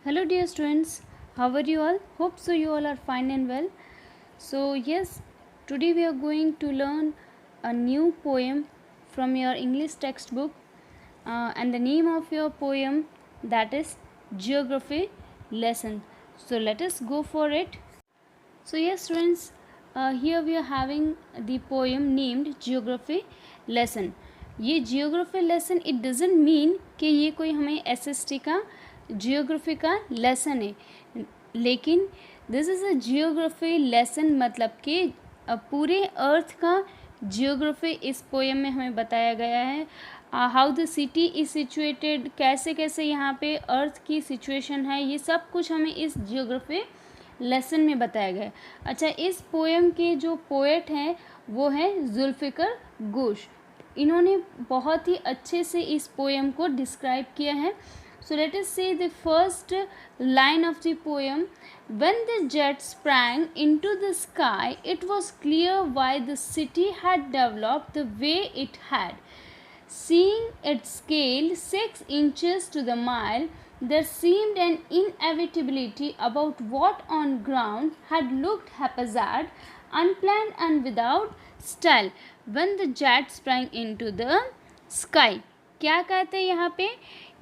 Hello dear students, how are you all? Hope so you all are fine and well. So yes, today we are going to learn a new poem from your English textbook and the name of your poem that is Geography Lesson. So let us go for it. So yes students, here we are having the poem named Geography Lesson. ये geography lesson it doesn't mean कि ये कोई हमें SST का geography का lesson है, लेकिन this is a geography lesson मतलब कि पूरे अर्थ का जियोग्राफी इस पोएम में हमें बताया गया है. How the city is situated, कैसे कैसे यहाँ पे अर्थ की सिचुएशन है, ये सब कुछ हमें इस जियोग्राफी लेसन में बताया गया है. अच्छा, इस पोएम के जो पोएट हैं वो हैं जुल्फ़िकर घोष. इन्होंने बहुत ही अच्छे से इस पोएम को डिस्क्राइब किया है. So let us see the first line of the poem. When the jet sprang into the sky, it was clear why the city had developed the way it had. Seeing its scale 6 inches to the mile, there seemed an inevitability about what on ground had looked haphazard, unplanned and without style. When the jet sprang into the sky. क्या कहते हैं यहाँ पे,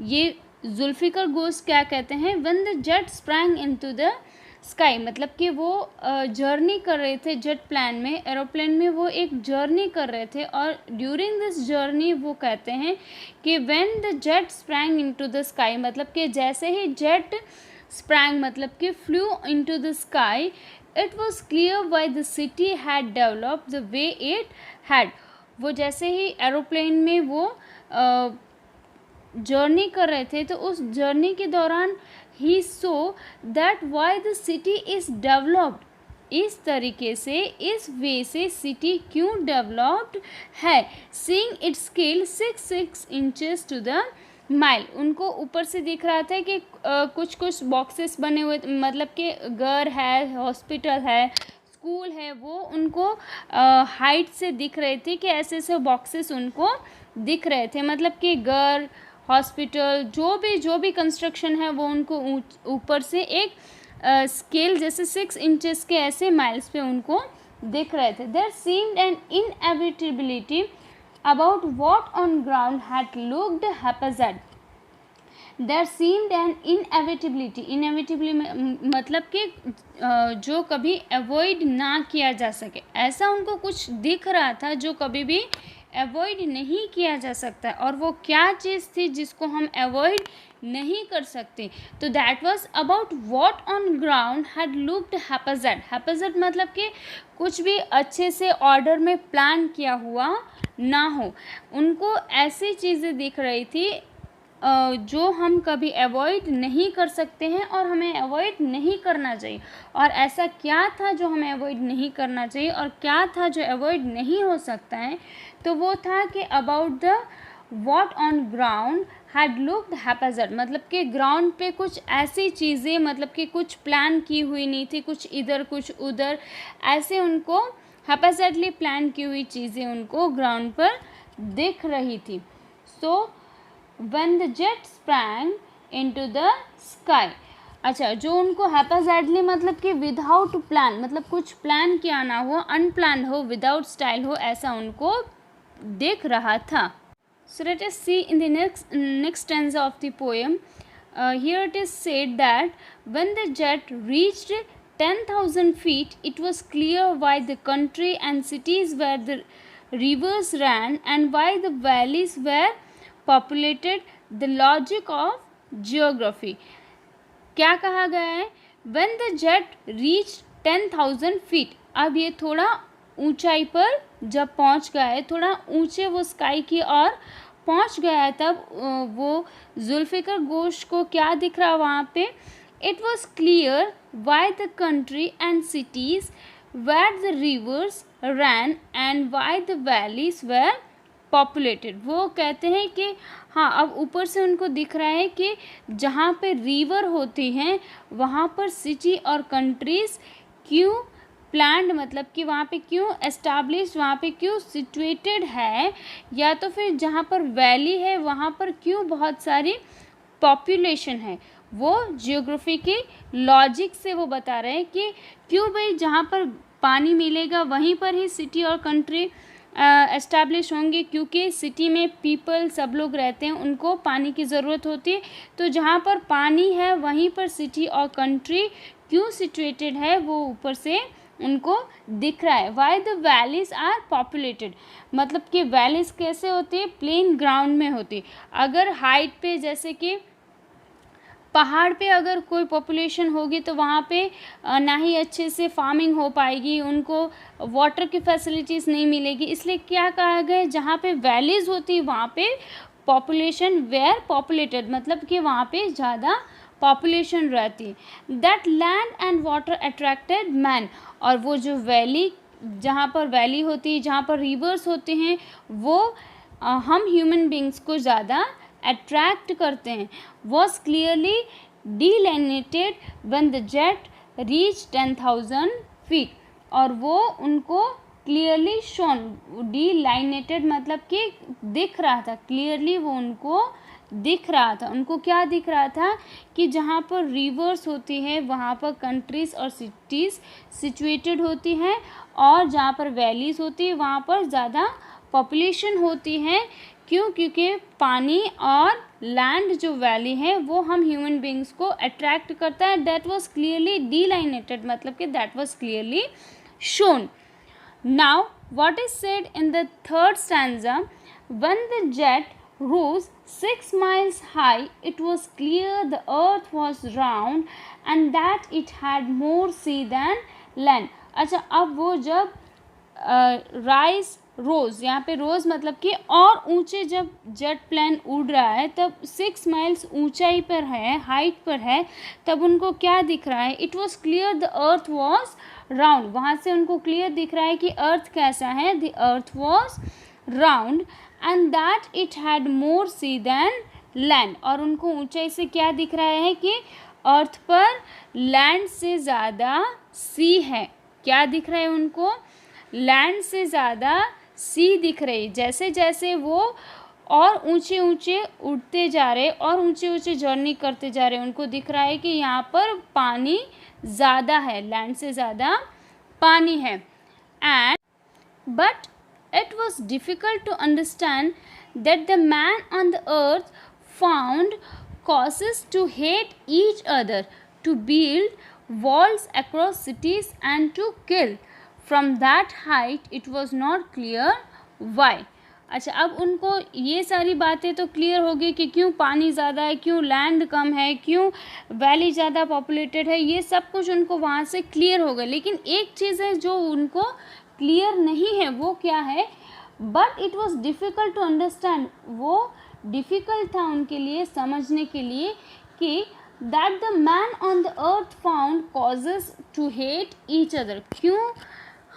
ये जुल्फ़िकर घोष क्या कहते हैं, when the jet sprang into the sky मतलब कि वो जर्नी कर रहे थे जेट प्लान में, एरोप्लेन में वो एक जर्नी कर रहे थे और ड्यूरिंग दिस जर्नी वो कहते हैं कि when the jet sprang into the sky मतलब कि जैसे ही जेट स्प्रैंग मतलब कि flu into the sky, it was clear why the city had develop the way it had. वो जैसे ही एरोप्लेन में वो जर्नी कर रहे थे तो उस जर्नी के दौरान ही so that why the city is developed, इस तरीके से इस वे से सिटी क्यों डेवलप्ड है. Seeing its scale 6 inches to the mile, उनको ऊपर से दिख रहा था कि कुछ कुछ बॉक्सेस बने हुए मतलब कि घर है, हॉस्पिटल है, स्कूल है, वो उनको हाइट से दिख रहे थे कि ऐसे ऐसे बॉक्सेस उनको दिख रहे थे. मतलब कि घर, हॉस्पिटल, जो भी कंस्ट्रक्शन है वो उनको ऊपर से एक स्केल जैसे 6 इंचेस के ऐसे माइल्स पे उनको दिख रहे थे. There seemed an inevitability about what on ground had looked haphazard. There seemed an inevitability, inevitability मतलब कि जो कभी अवॉइड ना किया जा सके, ऐसा उनको कुछ दिख रहा था जो कभी भी अवॉइड नहीं किया जा सकता. और वो क्या चीज़ थी जिसको हम अवॉइड नहीं कर सकते, तो that was about what on ground had looked haphazard. Haphazard मतलब कि कुछ भी अच्छे से ऑर्डर में प्लान किया हुआ ना हो. उनको ऐसी चीज़ें दिख रही थी जो हम कभी अवॉइड नहीं कर सकते हैं और हमें अवॉइड नहीं करना चाहिए. और ऐसा क्या था जो हमें अवॉइड नहीं करना चाहिए और क्या था जो अवॉइड नहीं हो सकता है, तो वो था कि about the what on ground had looked haphazard मतलब कि ग्राउंड पे कुछ ऐसी चीज़ें मतलब कि कुछ प्लान की हुई नहीं थी, कुछ इधर कुछ उधर, ऐसे उनको हैपेज़र्डली प्लान की हुई चीज़ें उनको ग्राउंड पर दिख रही थी. सो when the jet sprang into the sky. अच्छा, जो उनको हैपेज़र्डली मतलब कि विदाउट प्लान मतलब कुछ प्लान किया ना हो, अनप्लान हो, विदाउट स्टाइल हो, ऐसा उनको दिख रहा था. So let us see in the next stanza of the poem. Here it is said that when the jet reached 10,000 feet, it was clear why the country and cities where the rivers ran and why the valleys were populated. The logic of geography. क्या कहा गया है, when the jet reached 10,000 feet. अब ये थोड़ा ऊंचाई पर जब पहुंच गया है, थोड़ा ऊंचे वो स्काई की ओर पहुंच गया है, तब वो जुल्फ़िकर घोष को क्या दिख रहा वहाँ पे, it was clear why the country and cities where the rivers ran and why the valleys were populated. वो कहते हैं कि हाँ, अब ऊपर से उनको दिख रहा है कि जहाँ पे रिवर होती हैं वहाँ पर सिटी और कंट्रीज़ क्यों प्लान्ड मतलब कि वहाँ पे क्यों एस्टाब्लिश, वहाँ पे क्यों सिचुएटेड है, या तो फिर जहाँ पर वैली है वहाँ पर क्यों बहुत सारी पॉपुलेशन है. वो जियोग्राफी की लॉजिक से वो बता रहे हैं कि क्यों भाई जहाँ पर पानी मिलेगा वहीं पर ही सिटी और कंट्री एस्टैब्लिश होंगे, क्योंकि सिटी में पीपल सब लोग रहते हैं, उनको पानी की ज़रूरत होती है। तो जहाँ पर पानी है वहीं पर सिटी और कंट्री क्यों सिचुएटेड है वो ऊपर से उनको दिख रहा है। Why the valleys are populated, मतलब कि वैलीज कैसे होती है, प्लेन ग्राउंड में होती है। अगर हाइट पे जैसे कि पहाड़ पे अगर कोई पॉपुलेशन होगी तो वहाँ पे ना ही अच्छे से फार्मिंग हो पाएगी, उनको वाटर की फैसिलिटीज़ नहीं मिलेगी। इसलिए क्या कहा गया है, जहाँ पे वैलीज होती है वहाँ पे पॉपुलेशन वेयर पॉपुलेटेड, मतलब कि वहाँ पे ज़्यादा पॉपुलेशन रहती है। That land and water attracted man, और वो जो वैली, जहाँ पर वैली होती है, जहाँ पर रिवर्स होते हैं, वो हम ह्यूमन बींग्स को ज़्यादा अट्रैक्ट करते हैं। Was clearly delineated when the jet reach 10,000 feet, और वो उनको क्लियरली शोन, डिलाइनेटेड मतलब कि दिख रहा था, क्लियरली वो उनको दिख रहा था। उनको क्या दिख रहा था कि जहाँ पर रिवर्स होती है वहाँ पर कंट्रीज़ और सिटीज़ सिचुएटेड होती हैं, और जहाँ पर वैलीज़ होती है वहाँ पर ज़्यादा पॉपुलेशन होती है। क्यों? क्योंकि पानी और लैंड जो वैली है वो हम ह्यूमन बींग्स को अट्रैक्ट करता है। दैट वाज क्लियरली डिलाइनेटेड, मतलब कि that was clearly shown. Now what is said in the third stanza, when the jet rose 6 miles high, it was clear the earth was round and that it had more sea than land. अच्छा, अब वो जब rise रोज, यहाँ पे रोज मतलब कि और ऊंचे, जब जेट प्लेन उड़ रहा है तब 6 माइल्स ऊंचाई पर है, हाइट पर है, तब उनको क्या दिख रहा है, it was clear the earth was round. वहाँ से उनको क्लियर दिख रहा है कि अर्थ कैसा है, the earth was round and that it had more sea than land, और उनको ऊंचाई से क्या दिख रहा है कि अर्थ पर लैंड से ज़्यादा सी है। क्या दिख रहा है उनको, लैंड से ज़्यादा सी दिख रही। जैसे जैसे वो और ऊंचे ऊंचे उड़ते जा रहे और ऊंचे ऊंचे जर्नी करते जा रहे, उनको दिख रहा है कि यहाँ पर पानी ज़्यादा है, लैंड से ज़्यादा पानी है। And but it was difficult to understand that the man on the earth found causes to hate each other, to build walls across cities and to kill. From that height it was not clear why. अच्छा, अब उनको ये सारी बातें तो clear हो गई कि क्यों पानी ज़्यादा है, क्यों लैंड कम है, क्यों वैली ज़्यादा पॉपुलेटेड है, ये सब कुछ उनको वहाँ से क्लियर हो गया। लेकिन एक चीज़ है जो उनको क्लियर नहीं है, वो क्या है, but it was difficult to understand, वो डिफ़िकल्ट था उनके लिए समझने के लिए कि that the man on the earth found causes to hate each other, क्यों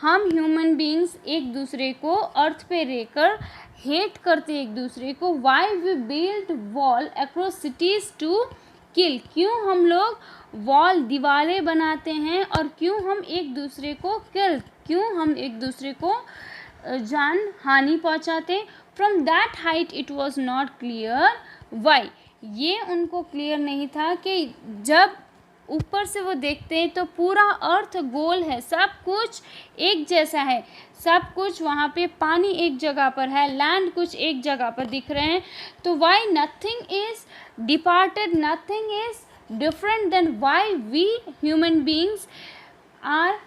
हम ह्यूमन बींग्स एक दूसरे को अर्थ पे रहकर हेट करते एक दूसरे को। Why we build wall across cities to kill, क्यों हम लोग वॉल, दीवारें बनाते हैं, और क्यों हम एक दूसरे को किल, क्यों हम एक दूसरे को जान हानि पहुंचाते। From that height it was not clear why, ये उनको क्लियर नहीं था कि जब ऊपर से वो देखते हैं तो पूरा अर्थ गोल है, सब कुछ एक जैसा है, सब कुछ वहाँ पे पानी एक जगह पर है, लैंड कुछ एक जगह पर दिख रहे हैं। तो why nothing is departed, nothing is different, then why we human beings are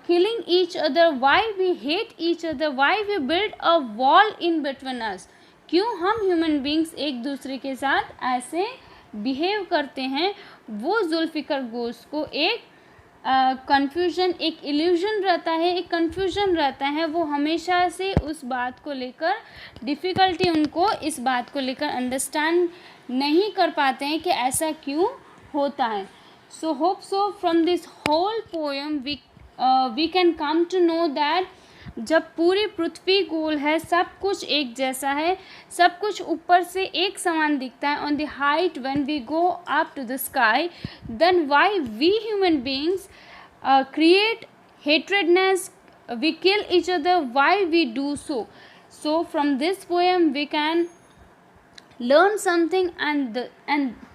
killing each other, why we hate each other, why we build a wall in between us, क्यों हम ह्यूमन बींग्स एक दूसरे के साथ ऐसे behave करते हैं। वो जुल्फ़िकर घोष को एक कन्फ्यूजन, एक इल्यूजन रहता है, एक कन्फ्यूजन रहता है, वो हमेशा से उस बात को लेकर डिफ़िकल्टी, उनको इस बात को लेकर अंडरस्टैंड नहीं कर पाते हैं कि ऐसा क्यों होता है। So hope so from this whole poem we can come to know that जब पूरी पृथ्वी गोल है, सब कुछ एक जैसा है, सब कुछ ऊपर से एक समान दिखता है, on the height when we go up to the sky, then why we human beings create hatredness, we kill each other, why we do so. So from this poem we can learn something, and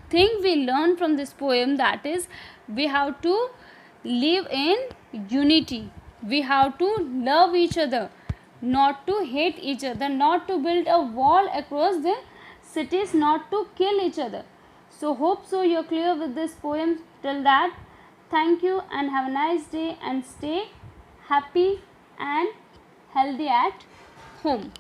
thing we learn from this poem, that is, we have to live in unity. We have to love each other, not to hate each other, not to build a wall across the cities, not to kill each other. So hope so you're clear with this poem. Till that, thank you and have a nice day, and stay happy and healthy at home.